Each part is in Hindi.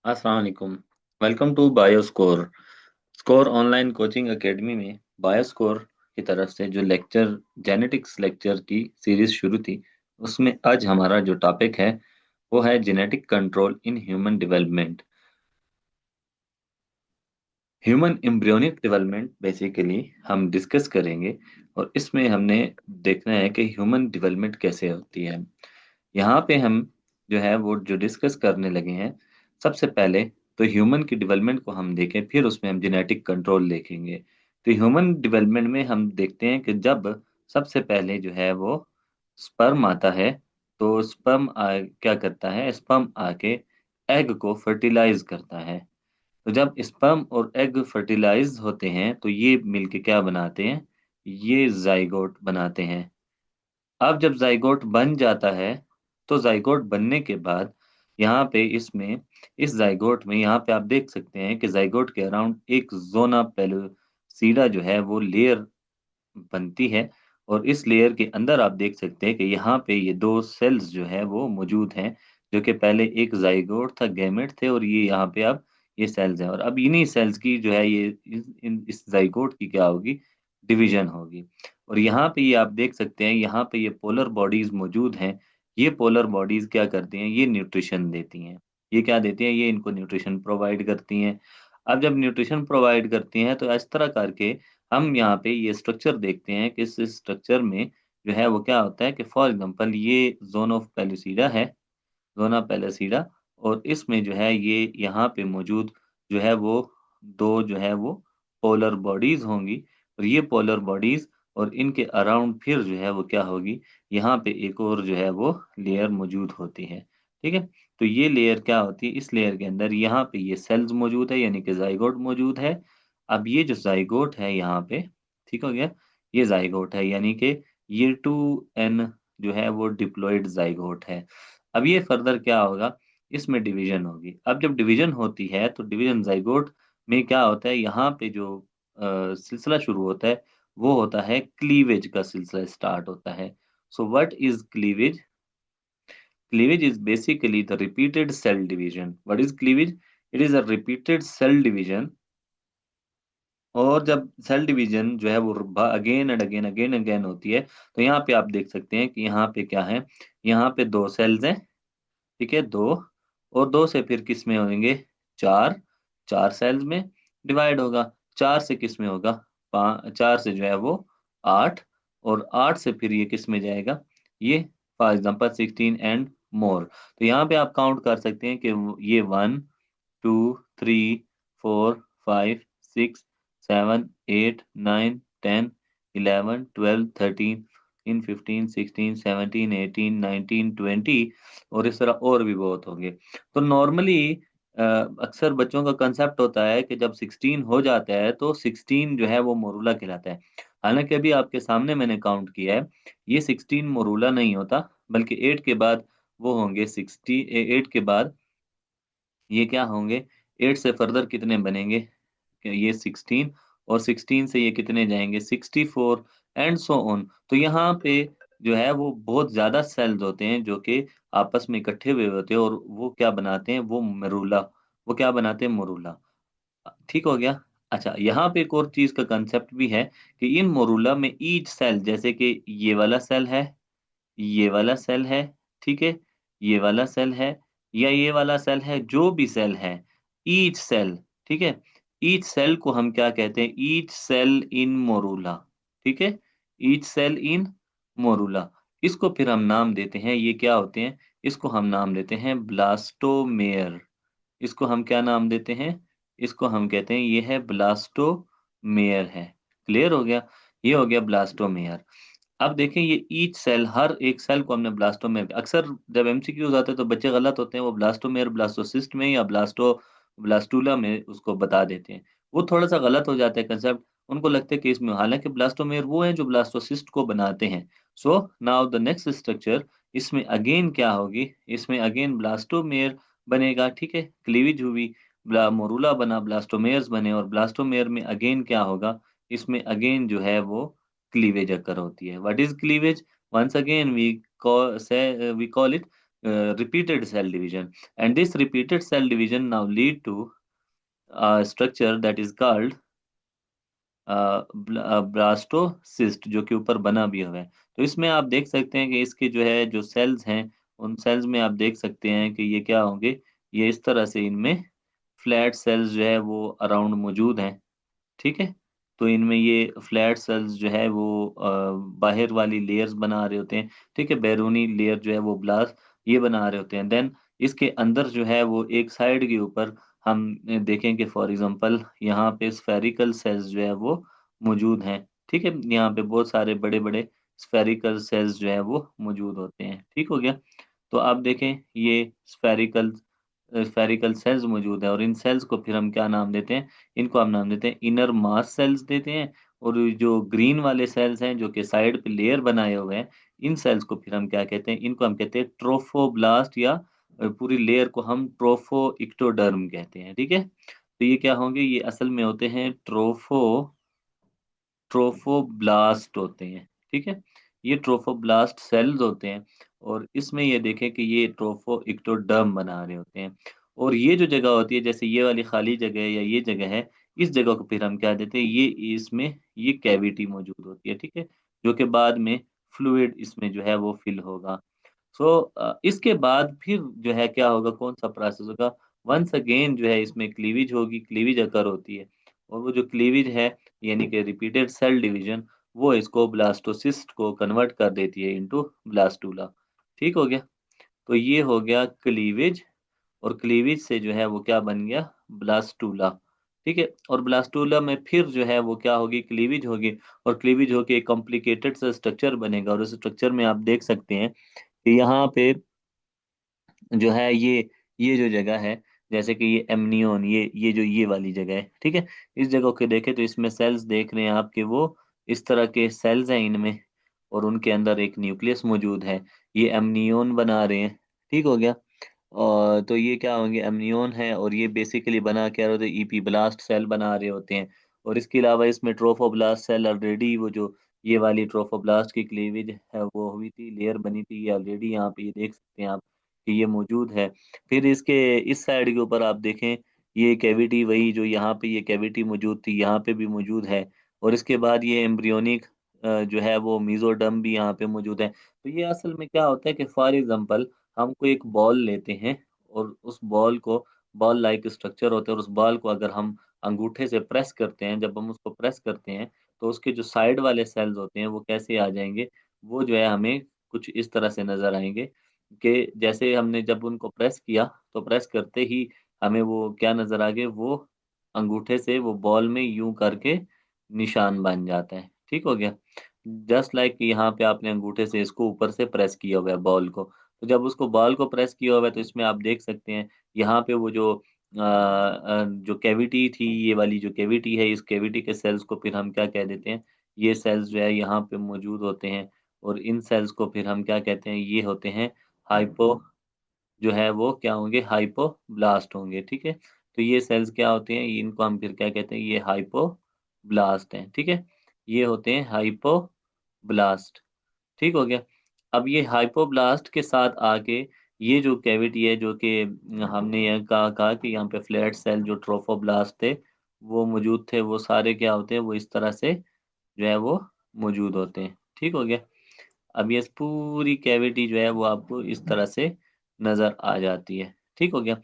अस्सलाम वालेकुम। Welcome to Bioscore. Score online coaching academy में बायोस्कोर की तरफ से जो लेक्चर जेनेटिक्स लेक्चर की सीरीज शुरू थी, उसमें आज हमारा जो टॉपिक है वो है genetic control in human development. Human embryonic development basically हम डिस्कस करेंगे, और इसमें हमने देखना है कि ह्यूमन डेवलपमेंट कैसे होती है। यहाँ पे हम जो है वो जो डिस्कस करने लगे हैं, सबसे पहले तो ह्यूमन की डेवलपमेंट को हम देखें, फिर उसमें हम जेनेटिक कंट्रोल देखेंगे। तो ह्यूमन डेवलपमेंट में हम देखते हैं कि जब सबसे पहले जो है वो स्पर्म आता है, तो क्या करता है, स्पर्म आके एग को फर्टिलाइज करता है। तो जब स्पर्म और एग फर्टिलाइज होते हैं तो ये मिलके क्या बनाते हैं, ये जाइगोट बनाते हैं। अब जब जाइगोट बन जाता है, तो जाइगोट बनने के बाद यहाँ पे इसमें इस जाइगोट में यहाँ पे आप देख सकते हैं कि जाइगोट के अराउंड एक जोना पेलुसिडा जो है वो लेयर बनती है। और इस लेयर के अंदर आप देख सकते हैं कि यहाँ पे ये दो सेल्स जो है वो मौजूद हैं, जो कि पहले एक जाइगोट था, गैमेट थे, और ये यहाँ पे अब ये सेल्स हैं। और अब इन्हीं सेल्स की जो है ये इस जाइगोट की क्या होगी, डिवीजन होगी। और यहाँ पे ये आप देख सकते हैं, यहाँ पे ये पोलर बॉडीज मौजूद हैं। ये पोलर बॉडीज क्या करती हैं, ये न्यूट्रिशन देती हैं। ये क्या देती हैं, ये इनको न्यूट्रिशन प्रोवाइड करती हैं। अब जब न्यूट्रिशन प्रोवाइड करती हैं तो इस तरह करके हम यहाँ पे ये स्ट्रक्चर देखते हैं कि इस स्ट्रक्चर में जो है वो क्या होता है कि फॉर एग्जांपल ये जोन ऑफ पेलुसिडा है, जोना पेलुसिडा। और इसमें जो है ये यहाँ पे मौजूद जो है वो दो जो है वो पोलर बॉडीज होंगी। और ये पोलर बॉडीज और इनके अराउंड फिर जो है वो क्या होगी, यहाँ पे एक और जो है वो लेयर मौजूद होती है। ठीक है। तो ये लेयर क्या होती है, इस लेयर के अंदर यहाँ पे ये सेल्स मौजूद है, यानी कि जाइगोट मौजूद है। अब ये जो जाइगोट है यहाँ पे, ठीक हो गया, ये जाइगोट है, यानी कि ये 2n जो है वो डिप्लॉयड जाइगोट है। अब ये फर्दर क्या होगा, इसमें डिवीजन होगी। अब जब डिवीजन होती है तो डिवीजन जाइगोट में क्या होता है, यहाँ पे जो सिलसिला शुरू होता है वो होता है क्लीवेज का सिलसिला स्टार्ट होता है। So what is cleavage? Cleavage is basically the repeated cell division. What is cleavage? It is a repeated cell division। और जब सेल डिवीजन जो है वो again and again again again होती है, तो यहाँ पे आप देख सकते हैं कि यहाँ पे क्या है, यहाँ पे दो सेल्स हैं। ठीक है, दो, और दो से फिर किस में होंगे, चार, चार सेल्स में डिवाइड होगा। चार से किस में होगा, पाँच, चार से जो है वो आठ, और आठ से फिर ये किस में जाएगा, ये फॉर एग्जाम्पल 16 एंड मोर। तो यहाँ पे आप काउंट कर सकते हैं कि ये 1 2 3 4 5 6 7 8 9 10 11 12 13 इन 15 16 17 18 19 20, और इस तरह और भी बहुत होंगे। तो नॉर्मली अक्सर बच्चों का कंसेप्ट होता है कि जब 16 हो जाता है तो 16 जो है वो मोरूला कहलाता है। हालांकि अभी आपके सामने मैंने काउंट किया है, ये 16 मोरूला नहीं होता, बल्कि 8 के बाद वो होंगे 60। 8 के बाद ये क्या होंगे, 8 से फर्दर कितने बनेंगे, ये 16, और 16 से ये कितने जाएंगे, 64, एंड सो ऑन। तो यहाँ पे जो है वो बहुत ज्यादा सेल्स होते हैं जो कि आपस में इकट्ठे हुए होते हैं, और वो क्या बनाते हैं, वो मरूला, वो क्या बनाते हैं, मरूला। ठीक हो गया। अच्छा, यहाँ पे एक और चीज का कंसेप्ट भी है कि इन मोरूला में ईच सेल, जैसे कि ये वाला सेल है, ये वाला सेल है, ठीक है, ये वाला सेल है, या ये वाला सेल है, जो भी सेल है, ईच सेल, ठीक है, ईच सेल को हम क्या कहते हैं, ईच सेल इन मोरूला। ठीक है, ईच सेल इन मोरूला। इसको फिर हम नाम देते हैं, ये क्या होते हैं, इसको हम नाम देते हैं ब्लास्टोमेयर। इसको हम क्या नाम देते हैं, इसको हम कहते हैं ये है ब्लास्टोमेयर है। क्लियर हो गया, ये हो गया ब्लास्टोमेयर। अब देखें, ये ईच सेल, हर एक सेल को हमने ब्लास्टोमेयर, अक्सर जब एमसीक्यूज आते हैं तो बच्चे गलत होते हैं, वो ब्लास्टोमेयर ब्लास्टोसिस्ट में या ब्लास्टूला में उसको बता देते हैं। वो थोड़ा सा गलत हो जाता है कंसेप्ट, उनको लगता है कि इसमें, हालांकि ब्लास्टोमेयर वो है जो ब्लास्टोसिस्ट को बनाते हैं। So now the next structure, इसमें अगेन क्या होगी, इसमें अगेन ब्लास्टोमेयर बनेगा। ठीक है, क्लीवेज हुई, मोरूला बना, ब्लास्टोमेयर्स बने, और ब्लास्टोमेयर में अगेन क्या होगा, इसमें अगेन जो है वो क्लीवेज अकर होती है। What is cleavage? Once again we call it repeated cell division, and this repeated cell division now lead to a structure that is called blastocyst, जो कि ऊपर बना भी हुआ है। तो इसमें आप देख सकते हैं कि इसके जो है जो सेल्स हैं, उन सेल्स में आप देख सकते हैं कि ये क्या होंगे, ये इस तरह से इनमें फ्लैट सेल्स जो है वो अराउंड मौजूद हैं। ठीक है, तो इनमें ये फ्लैट सेल्स जो है वो बाहर वाली लेयर्स बना रहे होते हैं। ठीक है, बैरूनी लेयर जो है वो ब्लास्ट ये बना रहे होते हैं। देन इसके अंदर जो है वो एक साइड के ऊपर हम देखें कि फॉर एग्जांपल यहाँ पे स्फेरिकल सेल्स जो है वो मौजूद हैं। ठीक है, यहाँ पे बहुत सारे बड़े बड़े स्फेरिकल सेल्स जो है वो मौजूद होते हैं। ठीक हो गया, तो आप देखें ये स्फेरिकल स्फेरिकल सेल्स मौजूद है, और इन सेल्स को फिर हम क्या नाम देते हैं, इनको हम नाम देते हैं इनर मास सेल्स देते हैं। और जो ग्रीन वाले सेल्स हैं जो कि साइड पे लेयर बनाए हुए हैं, इन सेल्स को फिर हम क्या कहते हैं, इनको हम कहते हैं ट्रोफोब्लास्ट, या पूरी लेयर को हम ट्रोफो इक्टोडर्म कहते हैं। ठीक है, तो ये क्या होंगे, ये असल में होते हैं ट्रोफोब्लास्ट होते हैं। ठीक है, ये ट्रोफोब्लास्ट सेल्स होते हैं, और इसमें ये देखें कि ये ट्रोफो इक्टोडर्म बना रहे होते हैं। और ये जो जगह होती है, जैसे ये वाली खाली जगह है या ये जगह है, इस जगह को फिर हम क्या देते हैं, ये इसमें ये कैविटी मौजूद होती है। ठीक है, जो कि बाद में फ्लूइड इसमें जो है वो फिल होगा। इसके बाद फिर जो है क्या होगा, कौन सा प्रोसेस होगा, वंस अगेन जो है इसमें क्लीविज होगी, क्लीविज अकर होती है। और वो जो क्लीविज है, यानी कि रिपीटेड सेल डिवीजन, वो इसको ब्लास्टोसिस्ट को कन्वर्ट कर देती है इनटू ब्लास्टूला। ठीक हो गया, तो ये हो गया क्लीवेज, और क्लीवेज से जो है वो क्या बन गया, ब्लास्टूला। ठीक है, और ब्लास्टूला में फिर जो है वो क्या होगी, क्लीवेज होगी, और क्लीवेज होके एक कॉम्प्लिकेटेड सा स्ट्रक्चर बनेगा। और उस स्ट्रक्चर में आप देख सकते हैं कि यहाँ पे जो है ये जो जगह है, जैसे कि ये एमनियोन, ये जो ये वाली जगह है। ठीक है, इस जगह को देखें तो इसमें सेल्स देख रहे हैं आपके वो इस तरह के सेल्स हैं इनमें, और उनके अंदर एक न्यूक्लियस मौजूद है, ये एमनियोन बना रहे हैं। ठीक हो गया, और तो ये क्या होंगे, एमनियोन है, और ये बेसिकली बना क्या रहे होते हैं, ईपी ब्लास्ट सेल बना रहे होते हैं। और इसके अलावा इसमें ट्रोफोब्लास्ट सेल ऑलरेडी, वो जो ये वाली ट्रोफोब्लास्ट की क्लीवेज है वो हुई थी, लेयर बनी थी, ये ऑलरेडी यहाँ पे ये देख सकते हैं आप कि ये मौजूद है। फिर इसके इस साइड के ऊपर आप देखें, ये कैविटी वही जो यहाँ पे ये कैविटी मौजूद थी, यहाँ पे भी मौजूद है। और इसके बाद ये एम्ब्रियोनिक जो है वो मीजोडर्म भी यहाँ पे मौजूद है। तो ये असल में क्या होता है कि फॉर एग्जांपल हम कोई एक बॉल लेते हैं, और उस बॉल को, बॉल लाइक स्ट्रक्चर होता है, और उस बॉल को अगर हम अंगूठे से प्रेस करते हैं, जब हम उसको प्रेस करते हैं, तो उसके जो साइड वाले सेल्स होते हैं वो कैसे आ जाएंगे, वो जो है हमें कुछ इस तरह से नजर आएंगे कि जैसे हमने जब उनको प्रेस किया, तो प्रेस करते ही हमें वो क्या नजर आ गए, वो अंगूठे से वो बॉल में यूं करके निशान बन जाता है। ठीक हो गया, जस्ट लाइक यहाँ पे आपने अंगूठे से इसको ऊपर से प्रेस किया हुआ है बॉल को। तो जब उसको बॉल को प्रेस किया हुआ है, तो इसमें आप देख सकते हैं यहाँ पे वो जो कैविटी थी, ये वाली जो कैविटी है, इस कैविटी के सेल्स को फिर हम क्या कह देते हैं, ये सेल्स जो है यहाँ पे मौजूद होते हैं। और इन सेल्स को फिर हम क्या कहते हैं, ये होते हैं हाइपो, जो है वो क्या होंगे, हाइपोब्लास्ट होंगे। ठीक है, तो ये सेल्स क्या होते हैं, इनको हम फिर क्या कहते हैं, ये हाइपोब्लास्ट हैं। ठीक है, ये होते हैं हाइपोब्लास्ट। ठीक हो गया, अब ये हाइपोब्लास्ट के साथ आके ये जो कैविटी है, जो कि हमने यह कहा कि यहाँ पे फ्लैट सेल जो ट्रोफोब्लास्ट थे वो मौजूद थे, वो सारे क्या होते हैं, वो इस तरह से जो है वो मौजूद होते हैं। ठीक हो गया, अब ये पूरी कैविटी जो है वो आपको इस तरह से नजर आ जाती है। ठीक हो गया,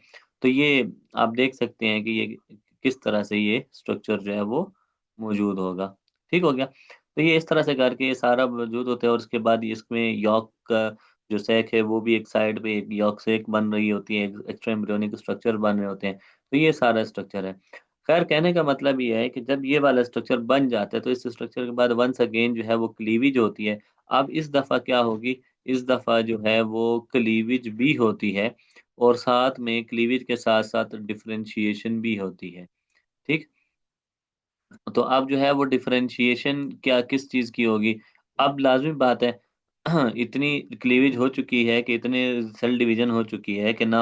तो ये आप देख सकते हैं कि ये किस तरह से ये स्ट्रक्चर जो है वो मौजूद होगा। ठीक हो गया, तो ये इस तरह से करके ये सारा मौजूद होता है, और उसके बाद इसमें यॉक का जो सैक है वो भी एक साइड पे एक यॉक सैक बन रही होती है, एक्स्ट्रा एम्ब्रियोनिक स्ट्रक्चर बन रहे होते हैं। तो ये सारा स्ट्रक्चर है। खैर, कहने का मतलब ये है कि जब ये वाला स्ट्रक्चर बन जाता है, तो इस स्ट्रक्चर के बाद वंस अगेन जो है वो क्लीविज होती है। अब इस दफा क्या होगी, इस दफा जो है वो क्लीविज भी होती है, और साथ में क्लीविज के साथ साथ डिफरेंशिएशन भी होती है। ठीक, तो अब जो है वो डिफरेंशिएशन क्या किस चीज की होगी, अब लाजमी बात है इतनी क्लीवेज हो चुकी है कि इतने सेल डिवीजन हो चुकी है कि ना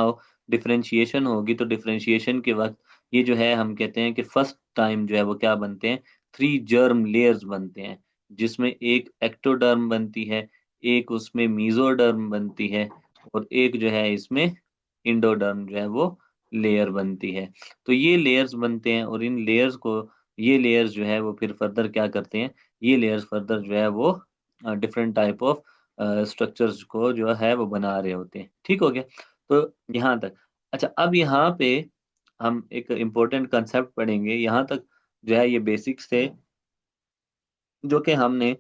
डिफरेंशिएशन होगी। तो डिफरेंशिएशन के वक्त ये जो है हम कहते हैं कि फर्स्ट टाइम जो है वो क्या बनते हैं, थ्री जर्म लेयर्स बनते हैं, जिसमें एक एक्टोडर्म बनती है, एक उसमें मीजोडर्म बनती है, और एक जो है इसमें इंडोडर्म जो है वो लेयर बनती है। तो ये लेयर्स बनते हैं, और इन लेयर्स को, ये लेयर्स जो है वो फिर फर्दर क्या करते हैं, ये लेयर्स फर्दर जो है वो डिफरेंट टाइप ऑफ स्ट्रक्चर्स को जो है वो बना रहे होते हैं। ठीक हो गया? तो यहाँ तक। अच्छा, अब यहाँ पे हम एक इम्पोर्टेंट कंसेप्ट पढ़ेंगे। यहाँ तक जो है ये बेसिक्स थे, जो कि हमने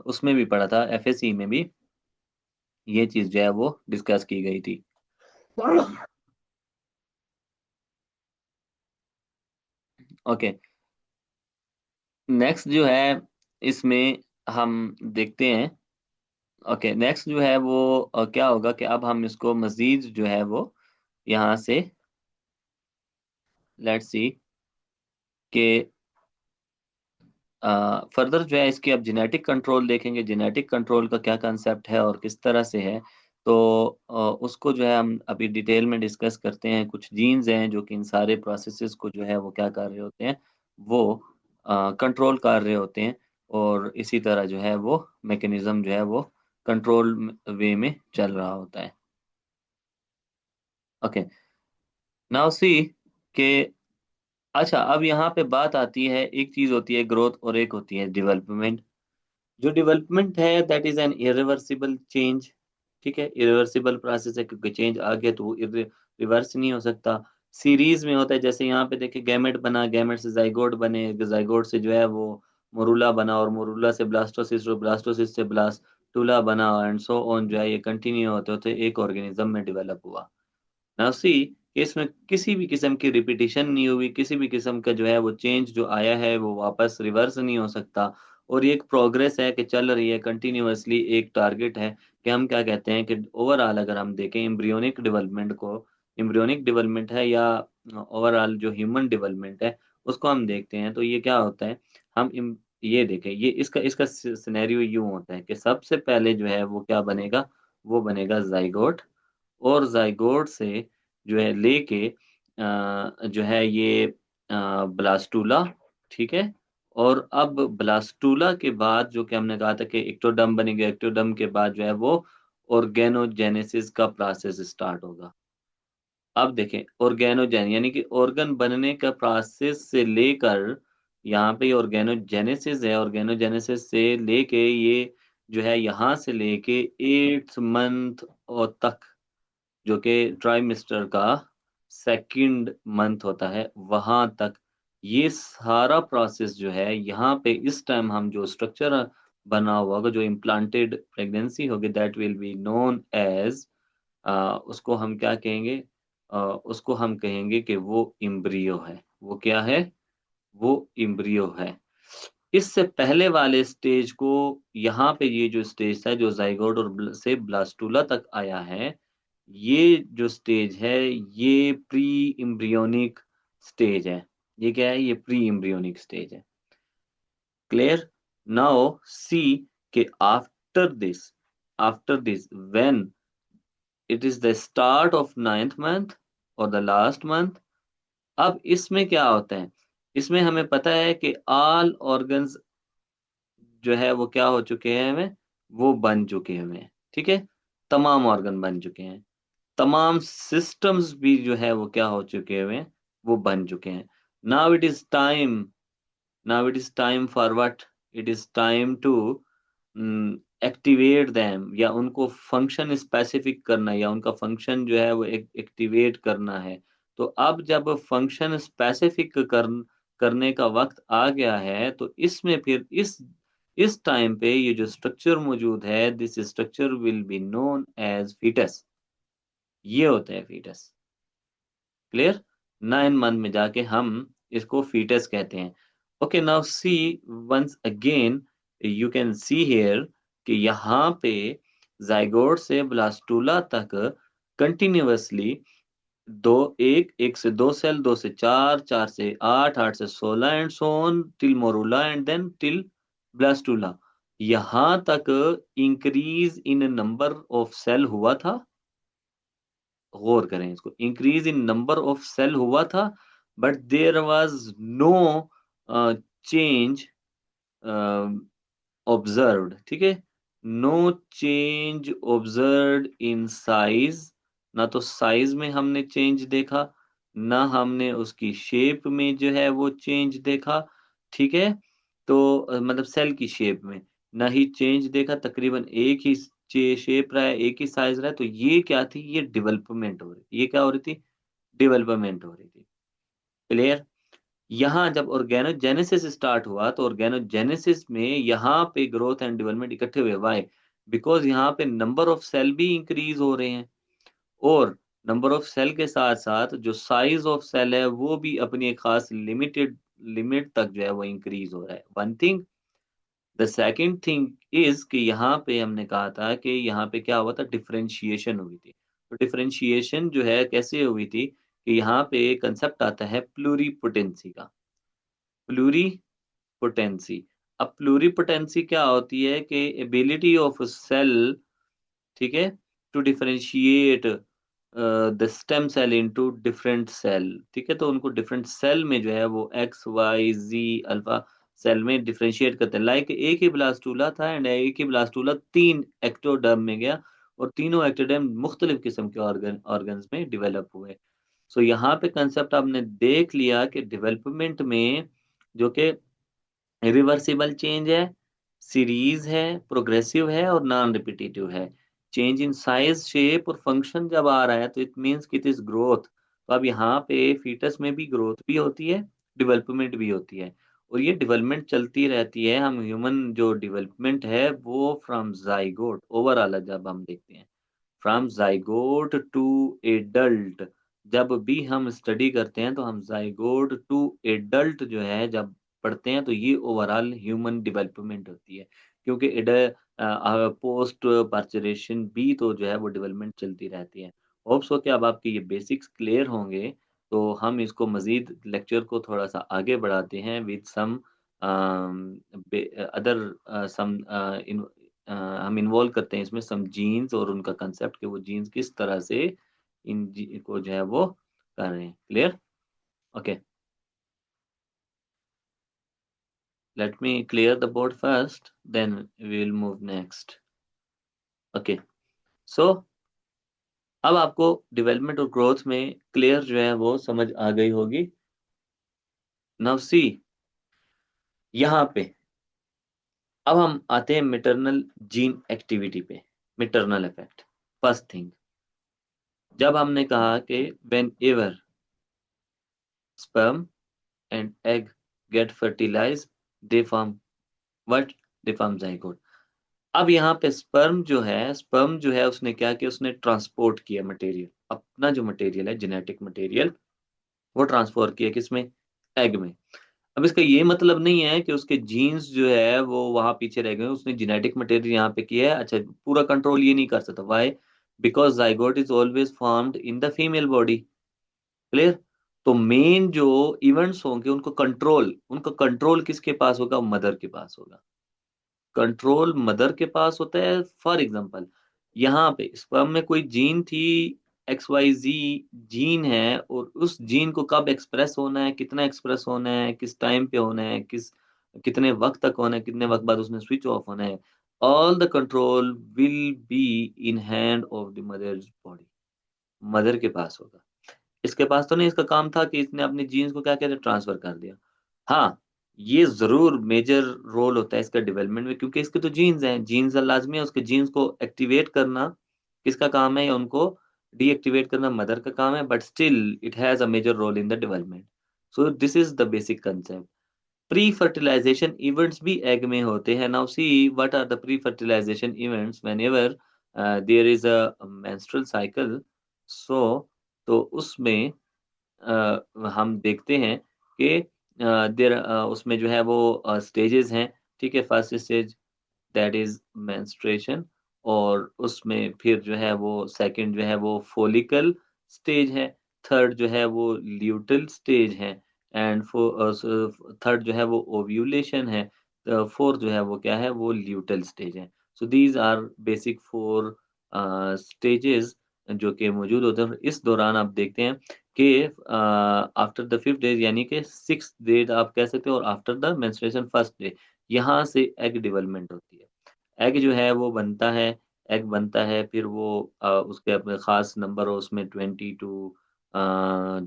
उसमें भी पढ़ा था, एफएससी में भी ये चीज जो है वो डिस्कस की गई थी। ओके, नेक्स्ट जो है इसमें हम देखते हैं। ओके, नेक्स्ट जो है वो क्या होगा कि अब हम इसको मजीद जो है वो यहाँ से लेट्स सी कि फर्दर जो है इसकी अब जेनेटिक कंट्रोल देखेंगे, जेनेटिक कंट्रोल का क्या कंसेप्ट है और किस तरह से है। तो उसको जो है हम अभी डिटेल में डिस्कस करते हैं। कुछ जीन्स हैं जो कि इन सारे प्रोसेसेस को जो है वो क्या कर रहे होते हैं, वो कंट्रोल कर रहे होते हैं, और इसी तरह जो है वो मैकेनिज्म जो है वो कंट्रोल वे में चल रहा होता है। ओके, नाउ सी के, अच्छा अब यहाँ पे बात आती है, एक चीज होती है ग्रोथ और एक होती है डेवलपमेंट। जो डेवलपमेंट है that is an irreversible change. ठीक है, इरिवर्सिबल प्रोसेस है, क्योंकि चेंज आ गया तो वो रिवर्स नहीं हो सकता। सीरीज में होता है, जैसे यहाँ पे देखिए गैमेट बना, गैमेट से जाइगोट बने, जाइगोट से जो है वो मोरूला बना, और मोरूला से ब्लास्टोसिस्ट, और ब्लास्टोसिस्ट से ब्लास्टूला बना, एंड सो ऑन जो है ये कंटिन्यू होते होते एक ऑर्गेनिज्म में डेवलप हुआ। नाउ सी, इसमें किसी भी किस्म की रिपीटिशन नहीं हुई, किसी भी किस्म का जो है वो चेंज जो आया है वो वापस रिवर्स नहीं हो सकता। और ये एक प्रोग्रेस है कि चल रही है कंटिन्यूअसली, एक टारगेट है कि हम क्या कहते हैं कि ओवरऑल अगर हम देखें एम्ब्रियोनिक डेवलपमेंट को, एम्ब्रियोनिक डेवलपमेंट है या ओवरऑल जो ह्यूमन डेवलपमेंट है उसको हम देखते हैं, तो ये क्या होता है, ये देखें, ये इसका इसका सिनेरियो यूं होता है कि सबसे पहले जो है वो क्या बनेगा, वो बनेगा जाइगोट, और जाइगोट से जो है लेके जो है ये ब्लास्टूला। ठीक है, और अब ब्लास्टूला के बाद जो कि हमने कहा था कि एक्टोडर्म बनेगा, एक्टोडर्म के बाद जो है वो ऑर्गेनोजेनेसिस का प्रोसेस स्टार्ट होगा। अब देखें, ऑर्गेनोजेन यानी कि ऑर्गन बनने का प्रोसेस से लेकर यहाँ पे ऑर्गेनोजेनेसिस है, ऑर्गेनोजेनेसिस से लेके ये जो है यहाँ से लेके 8th मंथ और तक, जो कि ट्राइमेस्टर का सेकंड मंथ होता है, वहां तक ये सारा प्रोसेस जो है, यहाँ पे इस टाइम हम जो स्ट्रक्चर बना हुआ होगा, जो इम्प्लांटेड प्रेगनेंसी होगी, that will be known as, उसको हम क्या कहेंगे, उसको हम कहेंगे कि वो इम्ब्रियो है। वो क्या है? वो इम्ब्रियो है। इससे पहले वाले स्टेज को, यहाँ पे ये जो स्टेज था जो जाइगोट और से ब्लास्टूला तक आया है, ये जो स्टेज है ये प्री इम्ब्रियोनिक स्टेज है। ये क्या है? ये प्री इम्ब्रियोनिक स्टेज है। क्लियर? नाउ सी के after this when it is the start of 9th month और द लास्ट मंथ, अब इसमें क्या होता है, इसमें हमें पता है कि ऑल ऑर्गन्स जो है वो क्या हो चुके हैं, हमें वो बन चुके हैं। ठीक है, तमाम ऑर्गन बन चुके हैं, तमाम सिस्टम्स भी जो है वो क्या हो चुके हैं, वो बन चुके हैं। Now it is time, now it is time for what, it is time to activate them, या उनको फंक्शन स्पेसिफिक करना, या उनका फंक्शन जो है वो एक्टिवेट करना है। तो अब जब फंक्शन स्पेसिफिक करने का वक्त आ गया है, तो इसमें फिर इस टाइम पे ये जो स्ट्रक्चर मौजूद है, this structure will be known as foetus. ये होता है फीटस। क्लियर? 9 मंथ में जाके हम इसको फीटस कहते हैं। Okay, now see once again, you can see here कि यहाँ पे जाइगोट से ब्लास्टूला तक कंटिन्यूअसली दो, एक एक से दो सेल, दो से चार, चार से आठ, आठ से 16, and so on till morula and then till blastula, यहाँ तक increase in number of cell हुआ था। गौर करें इसको, increase in number of cell हुआ था, but there was no change observed. ठीक है, no change observed in size, ना तो साइज में हमने चेंज देखा, ना हमने उसकी शेप में जो है वो चेंज देखा, ठीक है? तो मतलब सेल की शेप में, ना ही चेंज देखा, तकरीबन एक ही शेप रहा है, एक ही साइज रहा है, तो ये क्या थी? ये डेवलपमेंट हो रही थी। ये क्या हो रही थी? डेवलपमेंट हो रही थी। क्लियर? यहाँ जब ऑर्गेनोजेनेसिस स्टार्ट हुआ तो ऑर्गेनोजेनेसिस में यहाँ पे ग्रोथ एंड डेवलपमेंट इकट्ठे हुए। व्हाई? बिकॉज़ यहाँ पे नंबर ऑफ सेल भी इंक्रीज हो रहे हैं, और नंबर ऑफ सेल के साथ-साथ जो साइज़ ऑफ सेल है वो भी अपनी एक खास लिमिट तक जो है वो इंक्रीज हो रहा है। One thing. The second thing is कि यहाँ पे हमने कहा था कि यहाँ पे क्या हुआ था? डिफरेंशिएशन हुई थी। तो डिफरेंशिएशन जो है कैसे हुई थी? कि यहाँ पे कांसेप्ट आता है प्लूरिपोटेंसी का। प्लूरिपोटेंसी। अब प्लूरिपोटेंसी क्या होती है? कि एबिलिटी ऑफ अ सेल, ठीक है, to differentiate the stem cell into different cell, ठीक है? तो उनको डिफरेंट सेल में जो है वो एक्स, वाई, ज़ी, अल्फा सेल में डिफरेंशिएट करते हैं। लाइक एक ही ब्लास्टूला था एंड एक ही ब्लास्टूला 3 एक्टोडर्म में गया, और तीनों एक्टोडर्म मुख्तलिफ किस्म के ऑर्गन्स में डेवलप हुए। सो यहाँ पे कांसेप्ट आपने देख लिया कि डेवलपमेंट में जो कि रिवर्सिबल चेंज है, सीरीज़ है, प्रोग्रेसिव है और नॉन रिपिटिटिव है। चेंज इन साइज़, शेप और फंक्शन जब आ रहा है तो इट मीन्स कि इट इज़ ग्रोथ। तो अब यहाँ पे फीटस में भी ग्रोथ भी होती है, डेवलपमेंट भी होती है, और ये डेवलपमेंट चलती रहती है। हम ह्यूमन जो डेवलपमेंट है वो फ्रॉम ज़ाइगोट ओवरऑल जब हम देखते हैं, फ्रॉम ज़ाइगोट टू एडल्ट, जब भी हम स्टडी करते हैं तो हम ज़ाइगोट टू एडल्ट जो है जब पढ़ते हैं तो ये ओवरऑल ह्यूमन डेवलपमेंट होती है। क्योंकि पोस्ट पार्चुरेशन भी तो जो है वो डेवलपमेंट चलती रहती है। होप सो कि अब आपके ये बेसिक्स क्लियर होंगे, तो हम इसको मज़ीद लेक्चर को थोड़ा-सा आगे बढ़ाते हैं विद सम अदर सम हम इन्वॉल्व करते हैं इसमें सम जीन्स और उनका कांसेप्ट कि वो जीन्स किस तरह से इन जी को जो है वो कर रहे हैं। Clear? Okay, let me clear the board first, then we will move next. Okay, so अब आपको डेवलपमेंट और ग्रोथ में क्लियर जो है वो समझ आ गई होगी। नाउ सी, यहाँ पे अब हम आते हैं मैटरनल जीन एक्टिविटी पे, मैटरनल इफेक्ट। फर्स्ट थिंग, जब हमने कहा कि whenever sperm and egg get fertilized, they form what? They form zygote. अब यहाँ पे स्पर्म जो है उसने क्या किया? उसने ट्रांसपोर्ट किया मटेरियल, अपना जो मटेरियल है जेनेटिक मटेरियल, वो ट्रांसफर किया किसमें? एग में। अब इसका ये मतलब नहीं है कि उसके जीन्स जो है वो वहां पीछे रह गए, उसने जेनेटिक मटेरियल यहाँ पे किया है। अच्छा, पूरा कंट्रोल ये नहीं कर सकता। Why? Because zygote is always formed in the female body. Clear? तो मेन जो इवेंट्स होंगे उनका कंट्रोल किसके पास होगा? मदर के पास होगा। कंट्रोल मदर के पास होता है। फॉर एग्जांपल, यहाँ पे स्पर्म में कोई जीन थी, एक्स वाई जी जीन है, और उस जीन को कब एक्सप्रेस होना है, कितना एक्सप्रेस होना है, किस टाइम पे होना है, कितने वक्त तक होना है, कितने वक्त बाद उसने स्विच ऑफ होना है, all the control will be in hand of the mother's body. Mother के पास होगा। इसके पास तो नहीं, इसका काम था कि इसने अपने जीन्स को क्या कहते हैं? ट्रांसफर कर दिया। हाँ, ये ज़रूर मेजर रोल होता है इसका डेवलपमेंट में, क्योंकि इसके तो जीन्स हैं, जीन्स लाज़मी है, उसके जीन्स को एक्टिवेट करना किसका काम है? या उनको डीएक्टिवेट करना मदर का काम है, but still it has a major role in the development. So this is the basic concept. Pre fertilization events भी एग में होते हैं। Now see what are the pre fertilization events whenever there is a menstrual cycle. So तो उसमें हम देखते हैं कि उसमें जो है वो स्टेजेस हैं, ठीक है? First stage that is menstruation, और उसमें फिर जो है वो सेकंड जो है वो फॉलिकल स्टेज है, थर्ड जो है वो ल्यूटल स्टेज है, एंड थर्ड जो है वो ओव्यूलेशन है, फोर्थ जो है वो क्या है? वो ल्यूटल स्टेज है। So these are basic 4 stages जो कि मौजूद होते हैं। इस दौरान आप देखते हैं कि आफ्टर द 5th डे यानी कि 6th डे आप कह सकते हो, और after the menstruation first day, यहाँ से एग डेवलपमेंट होती है। एग जो है वो बनता है, एग बनता है, फिर वो उसके अपने ख़ास नंबर हो, उसमें 22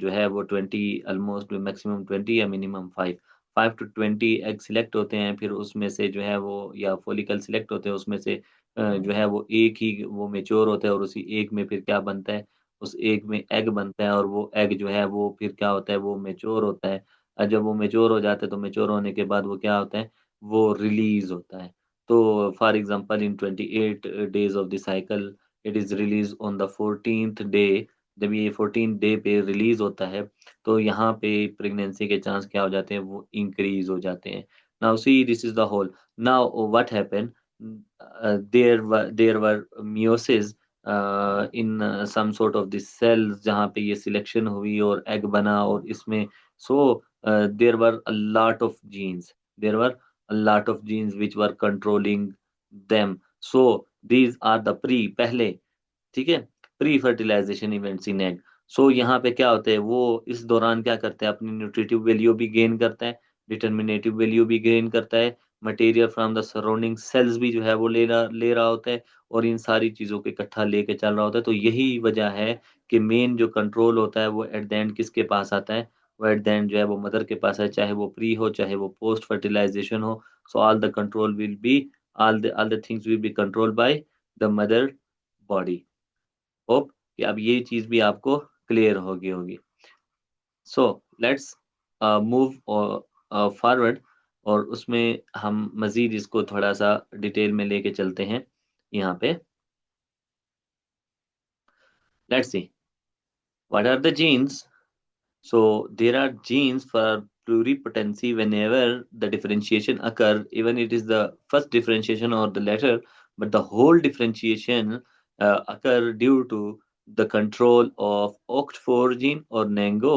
जो है वो 20 ऑलमोस्ट मैक्सिमम 20 या मिनिमम 5 टू 20 एग सिलेक्ट होते हैं, फिर उसमें से जो है वो या फॉलिकल सिलेक्ट होते हैं, उसमें से जो है वो एक ही वो मैच्योर होता है और उसी एग में फिर क्या बनता है, उस एग में एग बनता है और वो एग जो है वो फिर क्या होता है, वो मैच्योर होता है। जब वो मैच्योर हो जाता है तो मैच्योर होने के बाद वो क्या होता है, वो रिलीज़ होता है। तो for example in 28 days of the cycle it is release on the 14th day. जब ये 14th डे पे रिलीज़ होता है, तो यहाँ पे प्रेगनेंसी के चांस क्या हो जाते हैं, वो इंक्रीज़ हो जाते हैं। Now see this is the whole. Now what happened, there were meiosis in some sort of the cells, जहाँ पे ये सिलेक्शन हुई और एग बना, और इसमें so there were a lot of genes, there were a lot of genes which were controlling them. So these are the पहले, ठीक है, pre fertilization events in egg. So यहाँ पे क्या होता है, वो इस दौरान क्या करते हैं, अपनी न्यूट्रिटिव वैल्यू भी गेन करता है, डिटर्मिनेटिव वैल्यू भी गेन करता है, material from the surrounding sales भी जो है वो ले रहा होता है, और इन सारी चीज़ों को इकट्ठा लेके चल रहा होता है। तो यही वजह है कि मेन जो कंट्रोल होता है वो एट द एंड किसके पास आता है, वो एट द एंड जो है वो मदर के पास है, चाहे वो प्री हो चाहे वो पोस्ट फर्टिलाइजेशन हो। So all the things will be controlled by the mother body. Hope कि अब ये चीज़ भी आपको क्लियर होगी। सो लेट्स मूव फॉरवर्ड, और उसमें हम मज़ीद इसको थोड़ा-सा डिटेल में लेके चलते हैं यहाँ पे। Let's see what are the genes. So there are genes for pluripotency whenever the differentiation occur, even it is the first differentiation or the latter, but the whole differentiation occur due to the control of OCT4 gene or NANGO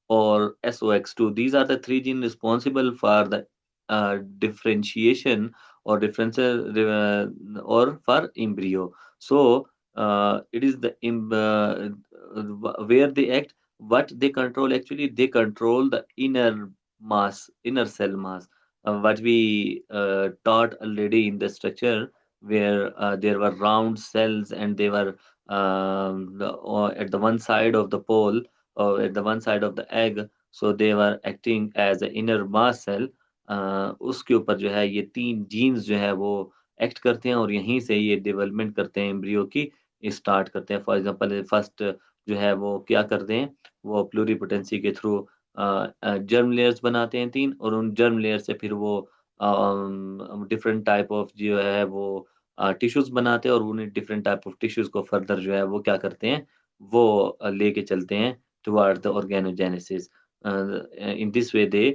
or SOX2. These are the three genes responsible for the differentiation or differential or for embryo. So it is the where they act, what they control, actually they control the inner mass, inner cell mass, what we taught already in the structure, where there were round cells and they were or at the one side of the pole or at the one side of the egg, so they were acting as a inner mass cell। उसके ऊपर जो है ये तीन जीन्स जो है वो एक्ट करते हैं और यहीं से ये डेवलपमेंट करते हैं एम्ब्रियो की, स्टार्ट करते हैं। फॉर एग्जांपल फर्स्ट जो है वो क्या करते हैं, वो प्लूरिपोटेंसी के थ्रू जर्म लेयर्स बनाते हैं तीन, और उन जर्म लेयर से फिर वो डिफरेंट टाइप ऑफ जो है वो टिश्यूज बनाते हैं, और उन्हें डिफरेंट टाइप ऑफ टिश्यूज को फर्दर जो है वो क्या करते हैं, वो लेके चलते हैं toward the organogenesis. In this way they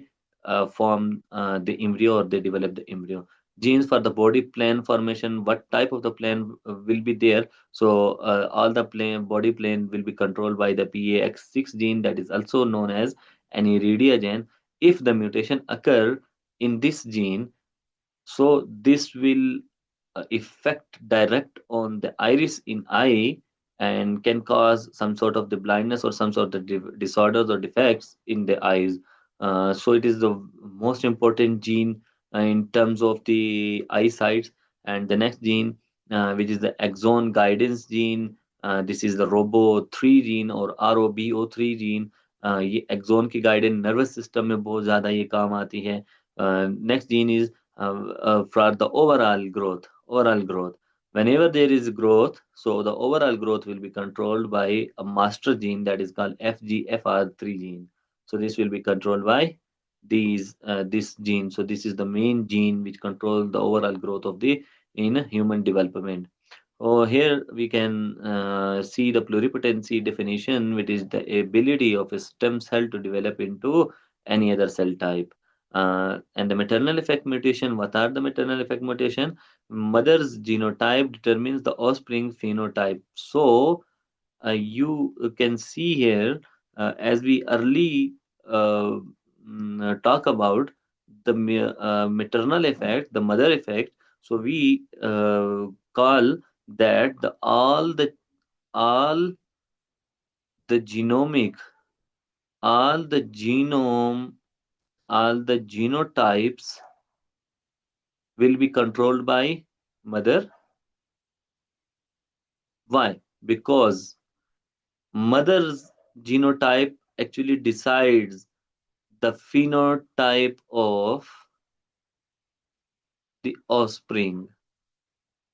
form the embryo or they develop the embryo. Genes for the body plan formation, what type of the plan will be there. So all the body plan will be controlled by the PAX6 gene, that is also known as aniridia gene. If the mutation occur in this gene, so this will effect direct on the iris in eye and can cause some sort of the blindness or some sort of disorders or defects in the eyes. So it is the most important gene in terms of the eyesight. And the next gene, which is the axon guidance gene, this is the robo3 gene or ROBO3 gene। ये एक्सोन की गाइडेंस नर्वस सिस्टम में बहुत ज़्यादा ये काम आती है। Next gene is for the overall growth. Whenever there is growth, so the overall growth will be controlled by a master gene that is called FGFR3 gene. So this will be controlled by this gene. So this is the main gene which controls the overall growth of the in human development. Oh, here we can see the pluripotency definition, which is the ability of a stem cell to develop into any other cell type. And the maternal effect mutation, what are the maternal effect mutation? Mother's genotype determines the offspring phenotype. So you can see here, as we early talk about the maternal effect, the mother effect. So we call that all the genomic, all the genome, all the genotypes will be controlled by mother. Why? Because mother's genotype actually decides the phenotype of the offspring.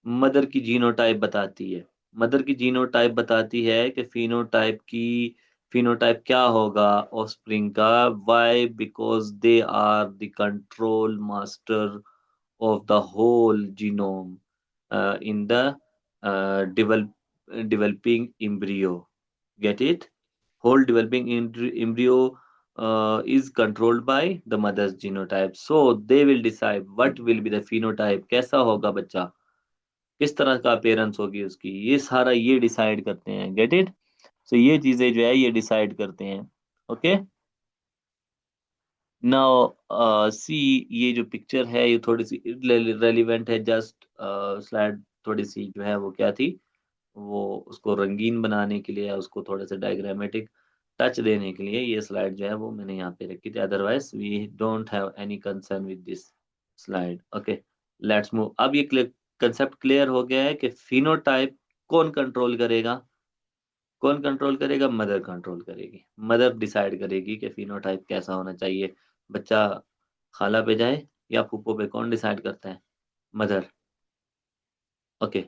Mother की जीनोटाइप बताती है। मदर की जीनोटाइप बताती है कि फिनोटाइप क्या होगा ऑफस्प्रिंग का। Why? Because they are the control master of the whole genome in the developing embryo. Get it? Whole developing embryo is controlled by the mother's genotype. So they will decide what will be the phenotype. कैसा होगा बच्चा, किस तरह का अपेयरेंस होगी उसकी, ये सारा ये डिसाइड करते हैं। Get it? सो ये चीजें जो है ये डिसाइड करते हैं। ओके, नाउ सी, ये जो पिक्चर है ये थोड़ी सी रेलिवेंट है। जस्ट स्लाइड थोड़ी सी जो है वो क्या थी, वो उसको रंगीन बनाने के लिए या उसको थोड़े से डायग्रामेटिक टच देने के लिए ये स्लाइड जो है वो मैंने यहाँ पे रखी थी। Otherwise we don't have any concern with this slide. Okay, let's move. अब ये कंसेप्ट क्लियर हो गया है कि फिनोटाइप कौन कंट्रोल करेगा। कौन कंट्रोल करेगा? मदर कंट्रोल करेगी। मदर डिसाइड करेगी कि फिनोटाइप कैसा होना चाहिए। बच्चा खाला पे जाए या फूफो पे, कौन डिसाइड करता है? Mother. Okay,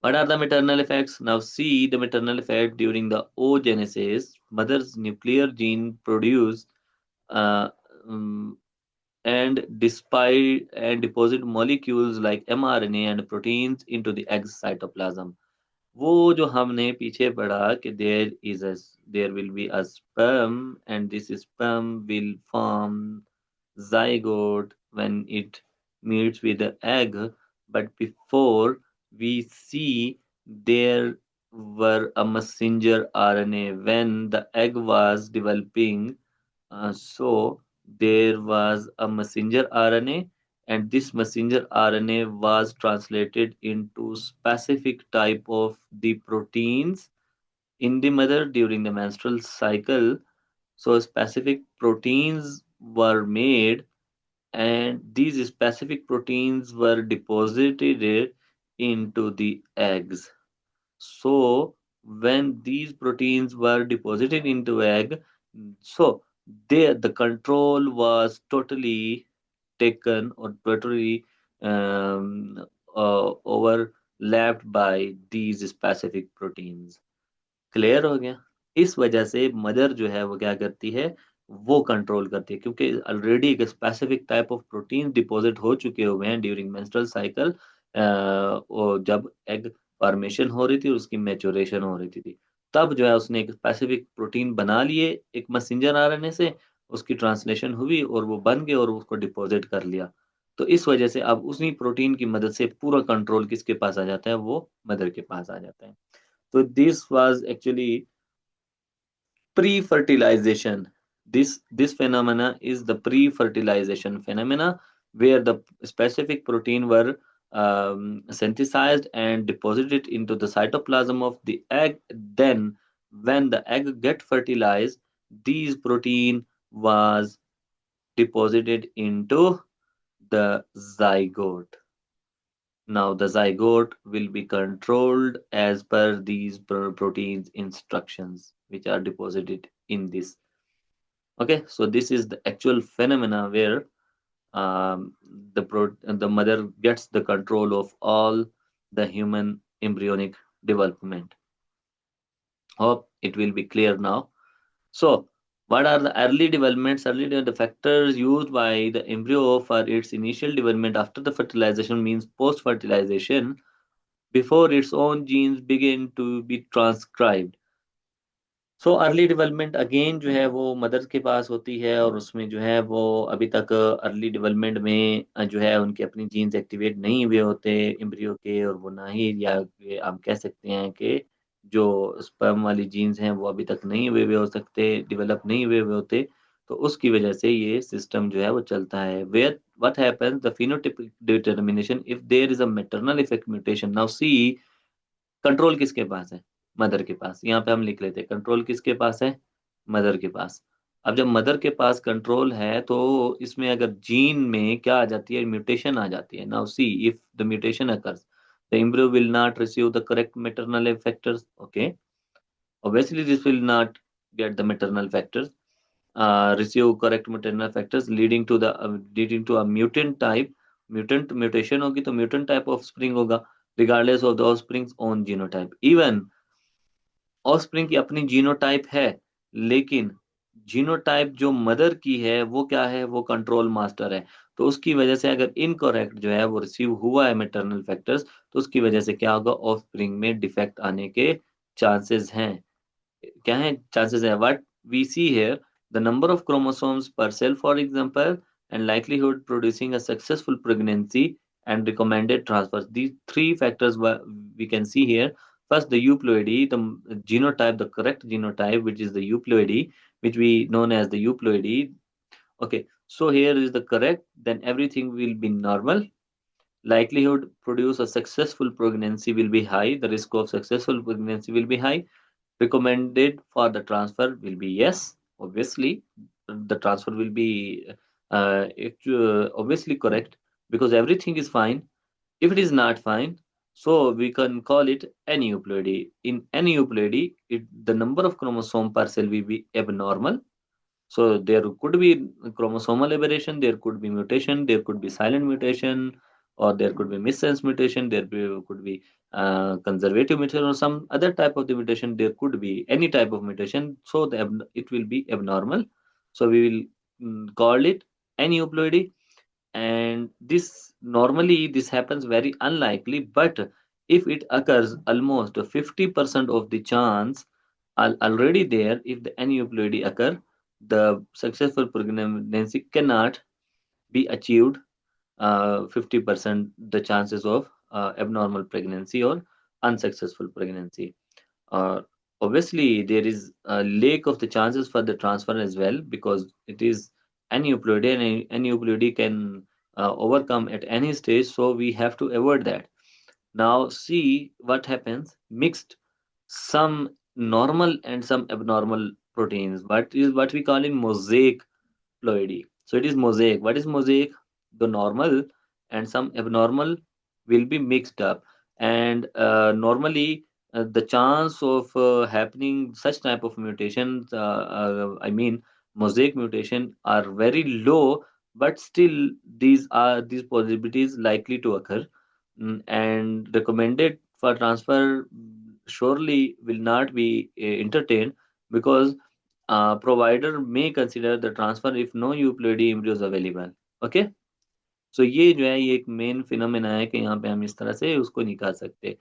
what are the maternal effects? Now see the maternal effect during the oogenesis. Mother's nuclear gene produce uh, um, and despite and deposit molecules like mRNA and proteins into the egg cytoplasm. वो जो हमने पीछे पढ़ा कि there will be a sperm and this sperm will form zygote when it meets with the egg, but before we see there were a messenger RNA when the egg was developing. So there was a messenger RNA, and this messenger RNA was translated into specific type of the proteins in the mother during the menstrual cycle. So specific proteins were made, and these specific proteins were deposited into the eggs. So when these proteins were deposited into egg, so the control was totally taken or totally um, overlapped by these specific proteins. Clear हो गया? इस वजह से मदर जो है वो क्या करती है, वो कंट्रोल करती है, क्योंकि ऑलरेडी एक specific type of protein deposit हो चुके हुए हैं ड्यूरिंग मेंस्ट्रुअल साइकिल, और जब एग फॉर्मेशन हो रही थी और उसकी मैच्योरेशन हो रही थी, तब जो है उसने एक स्पेसिफिक प्रोटीन बना लिए एक मैसेंजर आरएनए से, उसकी ट्रांसलेशन हुई और वो बन गए और उसको डिपॉजिट कर लिया। तो इस वजह से अब उसी प्रोटीन की मदद से पूरा कंट्रोल किसके पास आ जाता है? वो मदर के पास आ जाता है। So this was actually pre-fertilization. This phenomena is the pre-fertilization phenomena where the specific protein were synthesized and deposited into the cytoplasm of the egg. Then, when the egg get fertilized, these protein was deposited into the zygote. Now the zygote will be controlled as per these proteins instructions which are deposited in this. Okay, so this is the actual phenomena where um, the mother gets the control of all the human embryonic development. Hope it will be clear now. So, what are the early developments? The factors used by the embryo for its initial development after the fertilization means post-fertilization, before its own genes begin to be transcribed. So early development again जो है वो मदर के पास होती है, और उसमें जो है वो अभी तक अर्ली डेवलपमेंट में जो है उनके अपनी जीन्स एक्टिवेट नहीं हुए होते एम्ब्रियो के, और वो ना ही, या हम कह सकते हैं कि जो स्पर्म वाली जीन्स हैं वो अभी तक नहीं हुए हुए हो सकते, डेवलप नहीं हुए हुए होते। तो उसकी वजह से ये सिस्टम जो है वो चलता है। Where what happens the phenotypic determination if there is a maternal effect mutation. Now see, control किसके पास है? मदर के पास। यहाँ पे हम लिख लेते हैं कंट्रोल किसके पास है? मदर के पास। अब जब मदर के पास कंट्रोल है तो इसमें अगर जीन में क्या आ जाती है, म्यूटेशन आ जाती है. Now see if the mutation occurs, the embryo will not receive the correct maternal factors. Okay, obviously this will not get the maternal factors, receive correct maternal factors, leading to a mutant type. Mutant mutation होगी तो mutant type of offspring होगा, regardless of the offspring's own genotype. Even offspring की अपनी जीनोटाइप है, लेकिन जीनोटाइप जो मदर की है वो क्या है, वो कंट्रोल मास्टर है. तो उसकी वजह से अगर इनकरेक्ट जो है वो रिसीव हुआ है मैटरनल फैक्टर्स, तो उसकी वजह से क्या होगा, ऑफस्प्रिंग में डिफेक्ट आने के चांसेस हैं. क्या है चांसेस है, what we see here, the number of chromosomes per cell for example, and likelihood producing a successful pregnancy and recommended transfers. These three factors we can see here. First, the euploidy, the genotype, the correct genotype, which is the euploidy, which we known as the euploidy. Okay, so here is the correct, then everything will be normal. Likelihood produce a successful pregnancy will be high. The risk of successful pregnancy will be high. Recommended for the transfer will be yes. Obviously, the transfer will be obviously correct because everything is fine. If it is not fine, so we can call it aneuploidy. In aneuploidy, the number of chromosome per cell will be abnormal. So there could be chromosomal aberration, there could be mutation, there could be silent mutation, or there could be missense mutation, could be conservative mutation, or some other type of the mutation. There could be any type of mutation. So it will be abnormal. So we will call it aneuploidy. And this normally this happens very unlikely, but if it occurs, almost 50% of the chance are already there. If the aneuploidy occur, the successful pregnancy cannot be achieved. 50% the chances of abnormal pregnancy or unsuccessful pregnancy. uh, Obviously there is a lack of the chances for the transfer as well, because it is aneuploidy, and aneuploidy can overcome at any stage, so we have to avoid that. Now see what happens, mixed, some normal and some abnormal proteins, what we call in mosaic ploidy. So it is mosaic. What is mosaic? The normal and some abnormal will be mixed up, and normally the chance of happening such type of mutations, I mean mosaic mutation, are very low, but still these possibilities likely to occur. And recommended for transfer surely will not be entertained, because provider may consider the transfer if no euploidy embryos available. Okay, so ये जो है ये एक मेन फिनोमेना है कि यहाँ पे हम इस तरह से उसको निकाल सकते हैं.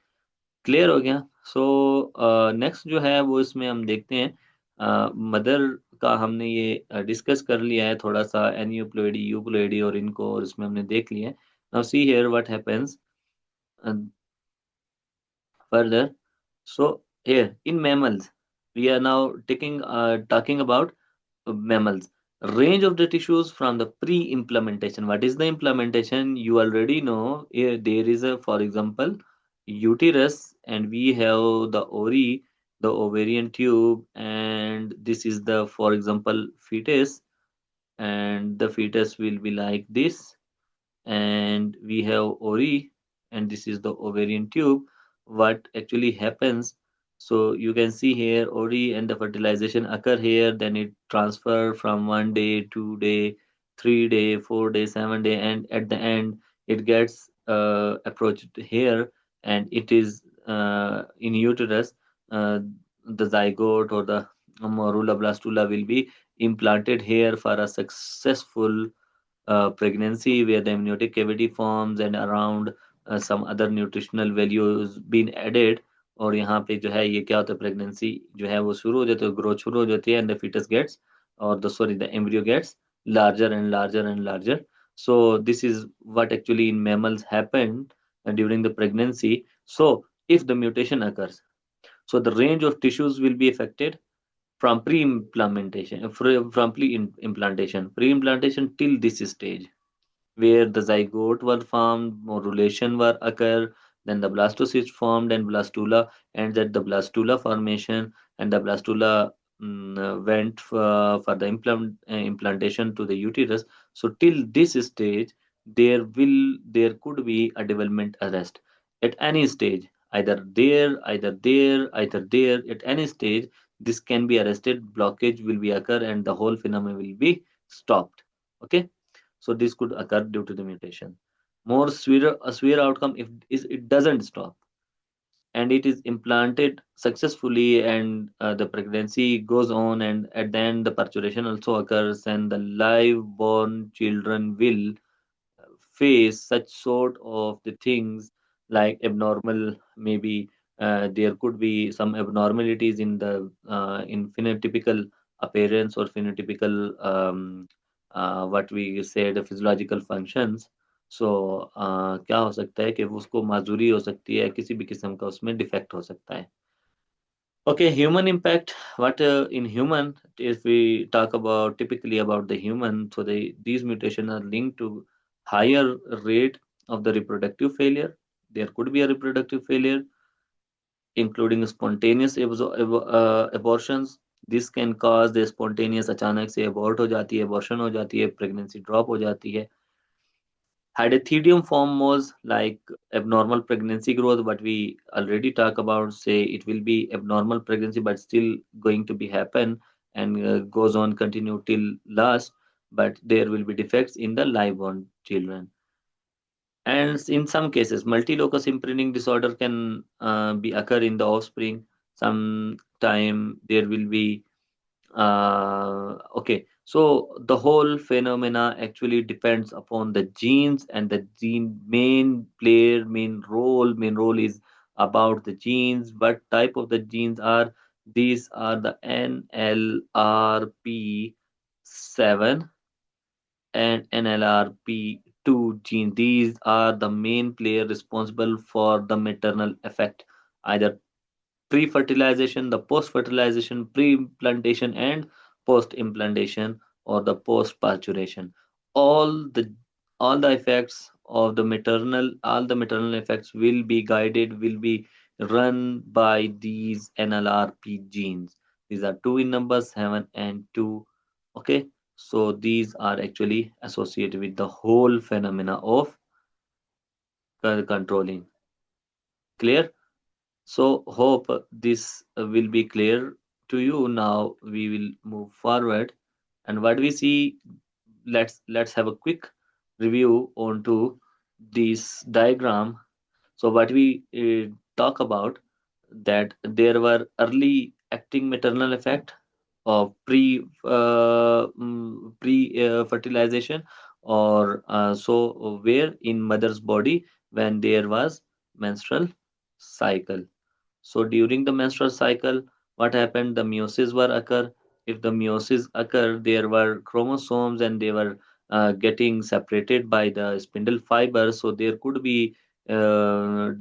क्लियर हो गया. सो नेक्स्ट जो है वो इसमें हम देखते हैं, मदर का हमने ये डिस्कस कर लिया है थोड़ा सा, एनियोप्लोइडी, यूप्लोइडी और इनको, और इसमें हमने देख लिया है. Now see here what happens further. So here in mammals, we are now talking about mammals. Range of the tissues from the pre-implementation. What is the implementation? You already know. Here there is a, for example, uterus, and we have the ovary, the ovarian tube, and this is the, for example, fetus, and the fetus will be like this, and we have ovary, and this is the ovarian tube. What actually happens, so you can see here ovary and the fertilization occur here, then it transfer from 1 day, 2 day, 3 day, 4 day, 7 day, and at the end it gets approached here, and it is in uterus. The zygote or the morula blastula will be implanted here for a successful pregnancy, where the amniotic cavity forms and around some other nutritional values being added. और यहाँ पे जो है ये क्या होता है, प्रेगनेंसी जो है वो शुरू हो जाती है, ग्रोथ शुरू हो जाती है, and the fetus gets, or the sorry, the embryo gets larger and larger and larger. So this is what actually in mammals happened during the pregnancy. So if the mutation occurs, so the range of tissues will be affected from pre-implantation, pre-implantation till this stage, where the zygote were formed, morulation were occur, then the blastocyst formed and blastula, and that the blastula formation and the blastula went for the implantation to the uterus. So till this stage, there could be a development arrest at any stage, either there, either there, either there. At any stage, this can be arrested. Blockage will be occur, and the whole phenomenon will be stopped. Okay, so this could occur due to the mutation. More severe outcome if is it doesn't stop and it is implanted successfully, and the pregnancy goes on, and at the end the parturition also occurs, and the live born children will face such sort of the things like abnormal, maybe there could be some abnormalities in the in phenotypical appearance or phenotypical what we say the physiological functions. सो क्या हो सकता है कि वो उसको माजूरी हो सकती है, किसी भी किस्म का उसमें डिफेक्ट हो सकता है. Okay, human impact. What in human, if we talk about typically about the human, so these mutations are linked to higher rate of the reproductive failure. There could be a reproductive failure, including spontaneous abortions. This can cause the spontaneous अचानक से abort हो जाती है, abortion हो जाती है, pregnancy drop हो जाती है. Hydathidium form was like abnormal pregnancy growth, but we already talk about, say it will be abnormal pregnancy, but still going to be happen and goes on continue till last, but there will be defects in the live born children. And in some cases, multi-locus imprinting disorder can be occur in the offspring. Sometime there will be okay, so the whole phenomena actually depends upon the genes, and the gene main role is about the genes. What type of the genes are? These are the NLRP7 and NLRP2 gene. These are the main player responsible for the maternal effect, either pre-fertilization, the post-fertilization, pre-implantation, and post-implantation or the post-parturition. All the all the effects of the maternal, all the maternal effects will be guided, will be run by these NLRP genes. These are two in number, 7 and 2. Okay, so these are actually associated with the whole phenomena of controlling. Clear? So hope this will be clear to you. Now we will move forward, and what we see, let's have a quick review onto this diagram. So what we talk about, that there were early acting maternal effect of pre fertilization, or so where in mother's body when there was menstrual cycle. So during the menstrual cycle, what happened? The meiosis were occur. If the meiosis occur, there were chromosomes and they were getting separated by the spindle fiber. So there could be a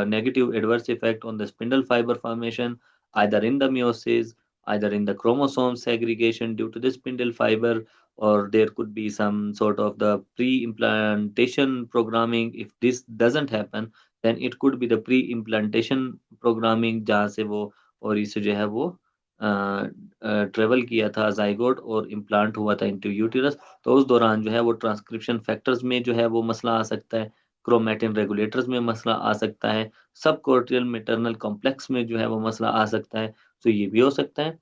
negative adverse effect on the spindle fiber formation, either in the meiosis, either in the chromosome segregation due to the spindle fiber, or there could be some sort of the pre-implantation programming. If this doesn't happen, then it could be the pre implantation programming, जहाँ से वो और इसे जो है वो ट्रेवल किया था जाइगोट और इम्प्लांट हुआ था इनटू यूटिरस. तो उस दौरान जो है वो ट्रांसक्रिप्शन फैक्टर्स में जो है वो मसला आ सकता है, क्रोमैटिन रेगुलेटर्स में मसला आ सकता है, सब कोर्टियल मेटरनल कॉम्प्लेक्स में जो है वो मसला आ सकता है. तो ये भी हो सकता है.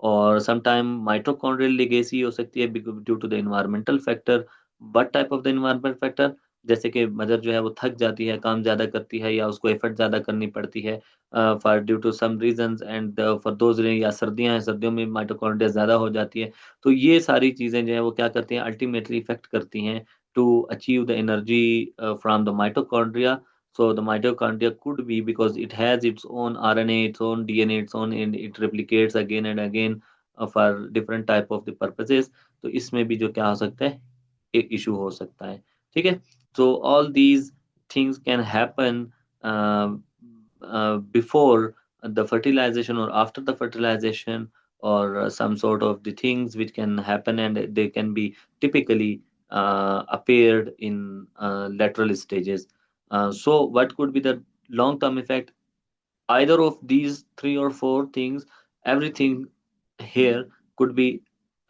और समटाइम माइटोकॉन्ड्रियल लेगेसी हो सकती है due to the environmental factor. What type of the environmental factor? जैसे कि मदर जो है वो थक जाती है, काम ज़्यादा करती है, या उसको एफर्ट ज़्यादा करनी पड़ती है for due to some reasons, and for those या सर्दियाँ हैं, सर्दियों में माइटोकॉन्ड्रिया ज़्यादा हो जाती है. तो ये सारी चीज़ें जो है वो क्या करती हैं, अल्टीमेटली इफेक्ट करती हैं to achieve the energy from the mitochondria. So the mitochondria could be because it has its own RNA, its own DNA, its own, and it replicates again and again for different type of the purposes. तो इसमें भी जो क्या हो सकता है, एक इशू हो सकता है. ठीक है. So all these things can happen before the fertilization or after the fertilization, or some sort of the things which can happen, and they can be typically appeared in lateral stages. So what could be the long term effect? Either of these three or four things everything here could be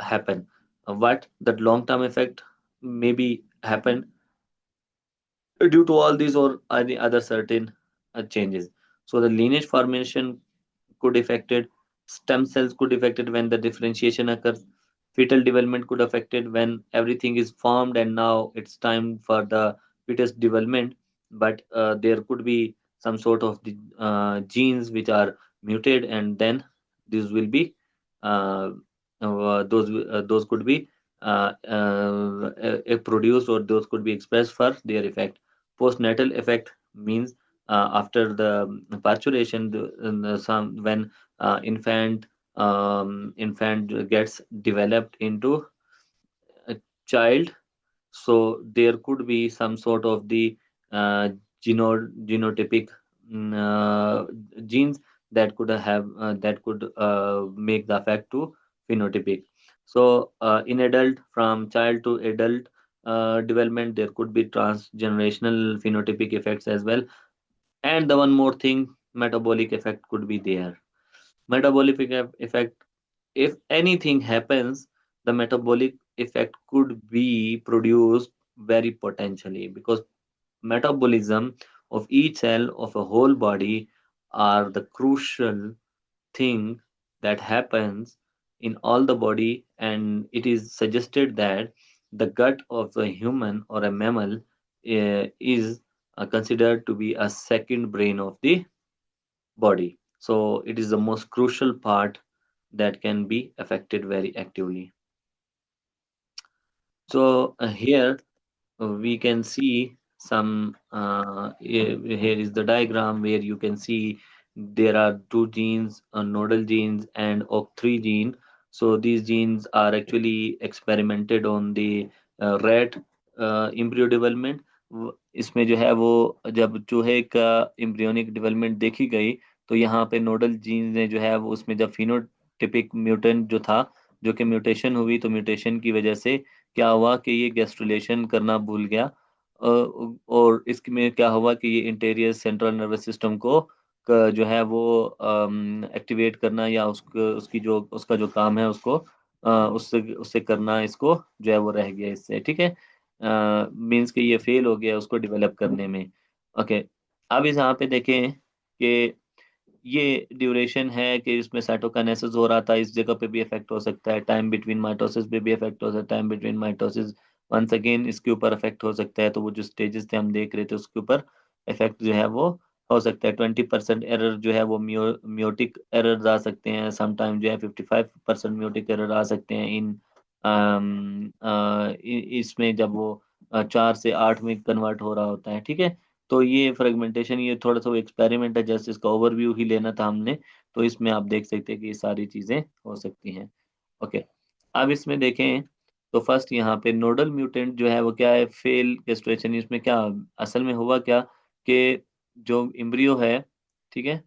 happen. What that long term effect maybe happen due to all these or any other certain changes. So the lineage formation could affected, stem cells could affected when the differentiation occurs, fetal development could affected when everything is formed and now it's time for the fetus development. But there could be some sort of the genes which are muted, and then this will be uh, those could be produced, or those could be expressed for their effect. Postnatal effect means after the parturition, some when infant gets developed into a child, so there could be some sort of the uh, genotypic genes that could have that could make the effect to phenotypic. So in adult, from child to adult development, there could be transgenerational phenotypic effects as well. And the one more thing, metabolic effect could be there. Metabolic effect, if anything happens, the metabolic effect could be produced very potentially, because metabolism of each cell of a whole body are the crucial thing that happens in all the body. And it is suggested that the gut of a human or a mammal is considered to be a second brain of the body. So it is the most crucial part that can be affected very actively. So here we can see some here is the diagram where you can see there are two genes, nodal genes and OCT3 gene. So these genes are actually experimented on the rat embryo development. इसमें जो है वो जब चूहे का एम्ब्रियोनिक डेवलपमेंट देखी गई, तो यहाँ पे नोडल जीन ने जो है वो उसमें जब फिनोटिपिक म्यूटेंट जो था, जो कि म्यूटेशन हुई, तो म्यूटेशन की वजह से क्या हुआ कि ये गैस्ट्रुलेशन करना भूल गया। और इसमें क्या हुआ कि ये इंटीरियर सेंट्रल नर्वस सिस्टम को जो है वो एक्टिवेट करना, या उसको उसकी जो उसका जो काम है उसको उससे उससे करना, इसको जो है वो रह गया इससे, ठीक है। मीन्स कि ये फेल हो गया उसको डेवलप करने में। ओके, अब इस यहाँ पे देखें कि ये ड्यूरेशन है कि इसमें साइटोकाइनेसिस हो रहा था, इस जगह पे भी इफेक्ट हो सकता है, टाइम बिटवीन माइटोसिस पे भी इफेक्ट हो सकता है, time between mitosis once again इसके ऊपर इफेक्ट हो सकता है। तो वो जो स्टेजेस थे हम देख रहे थे उसके ऊपर इफेक्ट जो है वो हो सकता है। 20% एरर जो है वो म्योटिक एरर आ सकते हैं, समटाइम जो है 55% म्योटिक एरर आ सकते हैं इन इसमें जब वो 4 से 8 में कन्वर्ट हो रहा होता है, ठीक है। तो ये फ्रेगमेंटेशन, ये थोड़ा सा एक्सपेरिमेंट है, जैसे इसका ओवरव्यू ही लेना था हमने। तो इसमें आप देख सकते हैं कि ये सारी चीजें हो सकती हैं। ओके, अब इसमें देखें तो फर्स्ट यहाँ पे नोडल म्यूटेंट जो है वो क्या है, फेल गेस्ट्रेशन। इसमें क्या असल में हुआ क्या कि जो इम्ब्रियो है, ठीक है,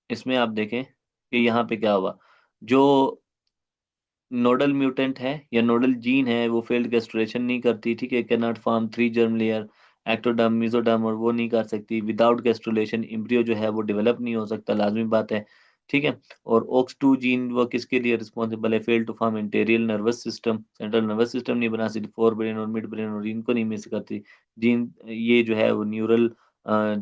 इसमें आप देखें कि यहाँ पे क्या हुआ, जो नोडल म्यूटेंट है या नोडल जीन है वो फेल्ड गैस्ट्रेशन नहीं करती, ठीक है, can not form 3 germ layer, ectoderm mesoderm, और वो नहीं कर सकती। विदाउट गैस्ट्रुलेशन इम्ब्रियो जो है वो डेवलप नहीं हो सकता, लाजमी बात है, ठीक है। और ओक्स 2 जीन वो किसके लिए रिस्पॉन्सिबल है, fail to form interior nervous system, central nervous system नहीं बना सकती, फोर ब्रेन और मिड ब्रेन और इनको नहीं मिस करती जीन। ये जो है वो न्यूरल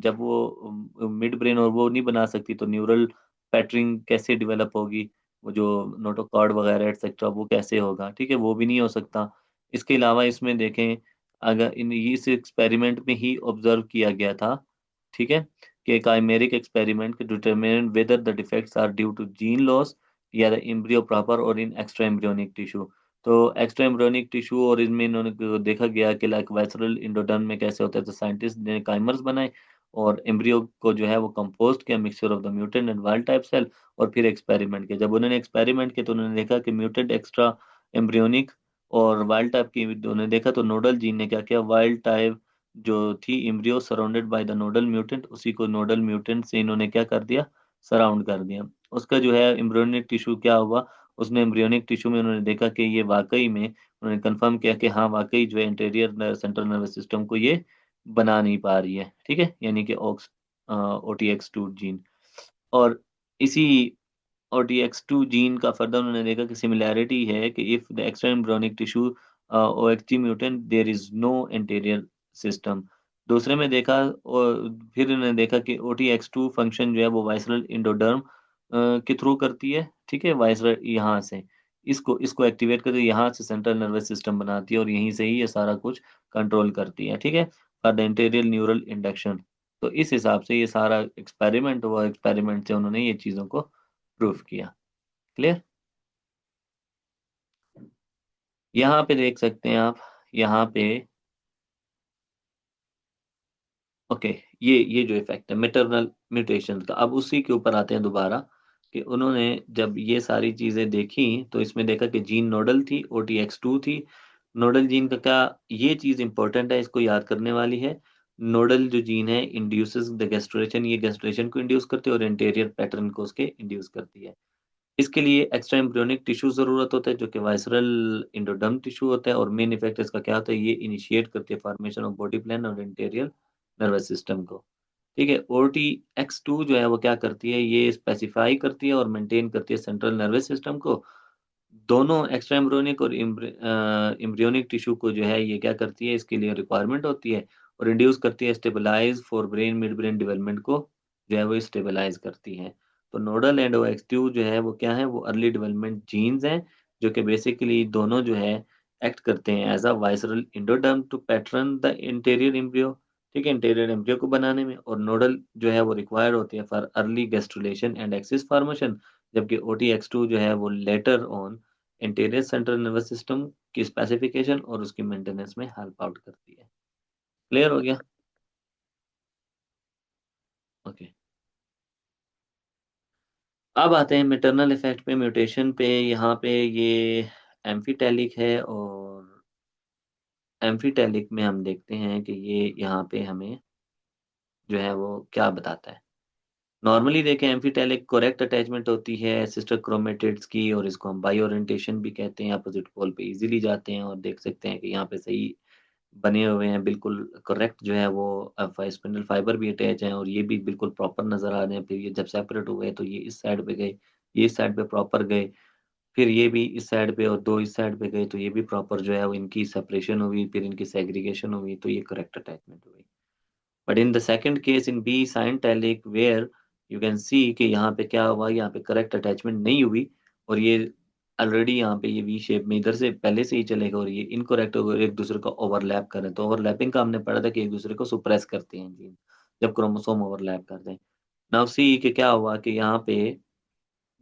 जब वो मिड ब्रेन और वो नहीं बना सकती, तो न्यूरल पैटर्निंग कैसे डेवलप होगी, वो जो नोटोकॉर्ड वगैरह एटसेट्रा वो कैसे होगा, ठीक है, वो भी नहीं हो सकता। इसके अलावा इसमें देखें, अगर इन इस एक्सपेरिमेंट में ही ऑब्जर्व किया गया था, ठीक है, कि chimeric experiment to determine whether the defects are due to gene loss या द एम्ब्रियो प्रॉपर और इन एक्स्ट्रा एम्ब्रियोनिक टिश्यू। तो एक्स्ट्रा एम्ब्रियोनिक टिश्यू और इनमें इन्होंने देखा गया कि लाइक वाइसरल इंडोडर्म में कैसे होता है। तो साइंटिस्ट ने काइमर्स बनाए और एम्ब्रियो को जो है वो कंपोस्ट किया, mixture of the mutant and wild type cell, और फिर एक्सपेरिमेंट किया। जब उन्होंने एक्सपेरिमेंट किया तो उन्होंने देखा कि म्यूटेंट एक्स्ट्रा एम्ब्रियोनिक और वाइल्ड टाइप की उन्होंने देखा। तो नोडल जीन ने क्या किया, वाइल्ड टाइप जो थी embryo surrounded by the nodal mutant, उसी को नोडल म्यूटेंट से इन्होंने क्या कर दिया, सराउंड कर दिया। उसका जो है एम्ब्रियोनिक टिश्यू क्या हुआ, उसने एम्ब्रियोनिक टिश्यू में उन्होंने देखा कि ये वाकई में, उन्होंने कंफर्म किया कि हाँ वाकई जो है इंटीरियर सेंट्रल नर्वस सिस्टम को ये बना नहीं पा रही है, ठीक है, यानी कि OTX2 जीन। और इसी OTX2 जीन का फर्दर उन्होंने देखा कि सिमिलैरिटी है कि if the extra embryonic tissue OXG mutant there is no anterior system. दूसरे में देखा और फिर उन्होंने देखा कि OTX2 फंक्शन जो है वो वाइसरल इंडोडर्म के थ्रू करती है, ठीक है, वाइसरल यहाँ से इसको इसको एक्टिवेट करके यहाँ से सेंट्रल नर्वस सिस्टम बनाती है और यहीं से ही ये सारा कुछ कंट्रोल करती है, ठीक है, for the interior neural induction. तो इस हिसाब से ये सारा एक्सपेरिमेंट हुआ, एक्सपेरिमेंट से उन्होंने ये चीज़ों को प्रूफ किया। क्लियर? यहाँ पे देख सकते हैं आप, यहाँ पे ओके, ये जो इफेक्ट है मेटरनल म्यूटेशन का, अब उसी के ऊपर आते हैं दोबारा कि उन्होंने जब ये सारी चीजें देखी तो इसमें देखा कि जीन नोडल थी, OTX2 थी। नोडल जीन का क्या, ये चीज इंपॉर्टेंट है, इसको याद करने वाली है। नोडल जो जीन है इंड्यूसेस द गैस्ट्रेशन, ये गैस्ट्रेशन को इंड्यूस करती है और इंटीरियर पैटर्न को उसके इंड्यूस करती है। इसके लिए एक्स्ट्रा एम्ब्रियोनिक टिश्यू जरूरत होता है जो कि वाइसरल इंडोडर्म टिश्यू होता है, और मेन इफेक्ट इसका क्या होता है, ये इनिशिएट करती है फॉर्मेशन ऑफ बॉडी प्लान और इंटीरियर नर्वस सिस्टम को। ठीक है, OTX2 जो है वो क्या करती है, ये स्पेसिफाई करती है और मेंटेन करती है सेंट्रल नर्वस सिस्टम को। दोनों एक्स्ट्रा एम्ब्रियोनिक और एम्ब्रियोनिक टिश्यू को जो है ये क्या करती है, इसके लिए रिक्वायरमेंट होती है, और इंड्यूस करती है stabilize forebrain midbrain development को, जो है वो स्टेबलाइज करती है। तो नोडल एंड OX2 जो है वो क्या है, वो अर्ली डेवलपमेंट जीन्स हैं, जो कि बेसिकली दोनों जो है एक्ट करते हैं as a visceral endoderm to pattern the anterior embryo, ठीक है, इंटीरियर एम्ब्रियो को बनाने में। और नोडल जो है वो रिक्वायर्ड होती है for early gastrulation and axis formation, जबकि OTX2 जो है वो later on interior central nervous system की स्पेसिफिकेशन और उसकी मेंटेनेंस में हेल्प आउट करती है। क्लियर हो गया? ओके, अब आते हैं मैटरनल इफेक्ट पे, म्यूटेशन पे। यहाँ पे ये एम्फीटेलिक है, और एम्फीटेलिक में हम देखते हैं कि ये यहाँ पे हमें जो है वो क्या बताता है। नॉर्मली देखें एम्फीटेलिक करेक्ट अटैचमेंट होती है सिस्टर क्रोमेटिड्स की, और इसको हम बाई ओरिएंटेशन भी कहते हैं, अपोजिट पोल पे इजीली जाते हैं, और देख सकते हैं कि यहाँ पे सही बने हुए हैं, बिल्कुल करेक्ट जो है वो स्पिंडल फाइबर भी अटैच हैं, और ये भी बिल्कुल प्रॉपर नजर आ रहे हैं। फिर ये जब सेपरेट हुए तो ये इस साइड पे गए, ये इस साइड पे प्रॉपर गए, फिर ये भी इस साइड पे और दो इस साइड पे गए, तो ये भी प्रॉपर जो है वो इनकी सेपरेशन हुई, फिर इनकी सेग्रीगेशन हुई, तो ये करेक्ट अटैचमेंट हुई। But in the second case in B syntelic where you can see कि यहाँ पे क्या हुआ, यहाँ पे करेक्ट अटैचमेंट नहीं हुई, और ये ऑलरेडी यहाँ पे ये वी शेप में इधर से पहले से ही चलेगा, और ये इनकरेक्ट होकर एक दूसरे को ओवरलैप कर रहे हैं। तो ओवरलैपिंग का हमने पढ़ा था कि एक दूसरे को सुप्रेस करते हैं जीन, जब क्रोमोसोम ओवरलैप करते हैं। नाउ सी कि क्या हुआ कि यहाँ पे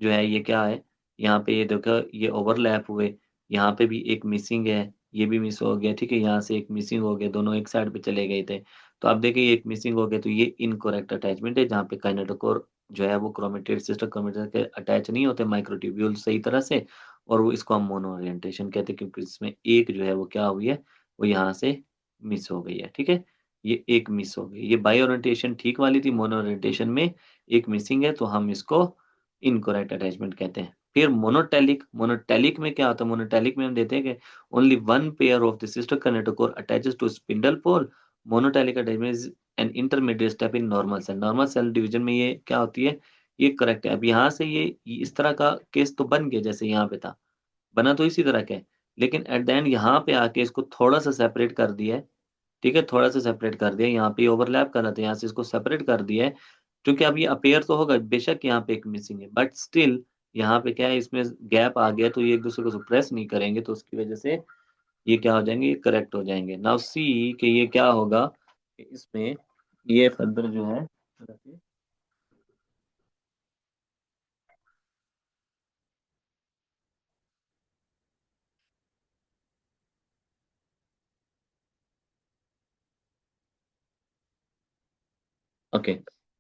जो है ये क्या है, यहाँ पे ये देखो ये ओवरलैप हुए, यहाँ पे भी एक मिसिंग है, ये भी मिस हो गया, ठीक है, यहाँ से एक मिसिंग हो गया, दोनों एक साइड पे चले गए थे। तो आप देखिए एक मिसिंग हो गया, तो ये इनकरेक्ट अटैचमेंट है, जहाँ पे काइनेटोकोर जो है वो क्रोमेटिड सिस्टर क्रोमेटिड के अटैच नहीं होते माइक्रोट्यूब्यूल सही तरह से, और वो इसको हम मोनो ओरिएंटेशन कहते हैं, क्योंकि इसमें एक जो है वो क्या हुई है, वो यहाँ से मिस हो गई है, ठीक है, ये एक मिस हो गई। ये बाई ओरिएंटेशन ठीक वाली थी, मोनो ओरिएंटेशन में एक मिसिंग है, तो हम इसको इनकरेक्ट अटैचमेंट कहते हैं। फिर मोनोटेलिक, मोनोटेलिक में क्या होता है, मोनोटेलिक में हम देते हैं कि only one pair of the sister kinetochore attaches to spindle pole. Monotelic attachment is an intermediate step in normal cell. Normal cell division में ये क्या होती है, ये करेक्ट है। अब यहाँ से ये इस तरह का केस तो बन गया जैसे यहाँ पे था, बना तो इसी तरह का है, लेकिन एट द एंड यहाँ पे आके इसको थोड़ा सा सेपरेट कर दिया है, ठीक है, थोड़ा सा सेपरेट कर दिया, यहाँ पे ओवरलैप कर रहा था, यहाँ से इसको सेपरेट कर दिया है, क्योंकि अब ये अपेयर तो होगा, बेशक यहाँ पे एक मिसिंग है, बट स्टिल यहाँ पे क्या है, इसमें गैप आ गया, तो ये एक दूसरे को सप्रेस नहीं करेंगे, तो उसकी वजह से ये क्या हो जाएंगे, ये करेक्ट हो जाएंगे। नाउ सी कि ये क्या होगा कि इसमें ये फर्दर जो है, ओके,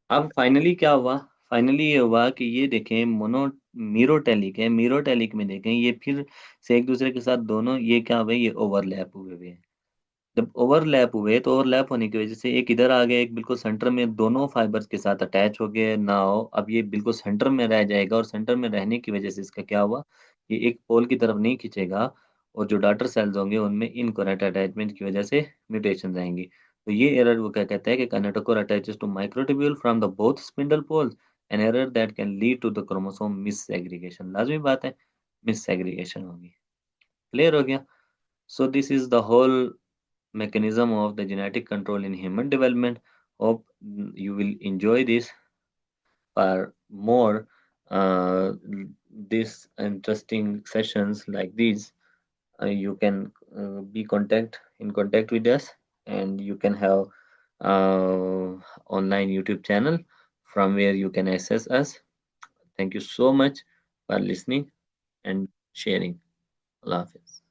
अब फाइनली क्या हुआ, फाइनली ये हुआ कि ये देखें मोनो मीरोटेलिक है, मीरोटेलिक में देखें ये फिर से एक दूसरे के साथ दोनों ये क्या हुए, ये ओवरलैप हुए हुए हैं। जब ओवरलैप हुए तो ओवरलैप होने की वजह से एक इधर आ गया, एक बिल्कुल सेंटर में दोनों फाइबर्स के साथ अटैच हो गए ना हो, अब ये बिल्कुल सेंटर में रह जाएगा, और सेंटर में रहने की वजह से इसका क्या हुआ, ये एक पोल की तरफ नहीं खींचेगा, और जो डॉटर सेल्स होंगे उनमें इनकरेक्ट अटैचमेंट की वजह से म्यूटेशन आएंगी। तो ये एरर वो क्या कहता है कि kinetochore attaches to microtubule from the both spindle poles, an error that can lead to the chromosome misaggregation. लाजमी बात है misaggregation होगी. Clear हो गया? So this is the whole mechanism of the genetic control in human development. Hope you will enjoy this. For more these interesting sessions like these, you can be contact in contact with us, and you can have online YouTube channel from where you can access us. Thank you so much for listening and sharing. Allah Hafiz.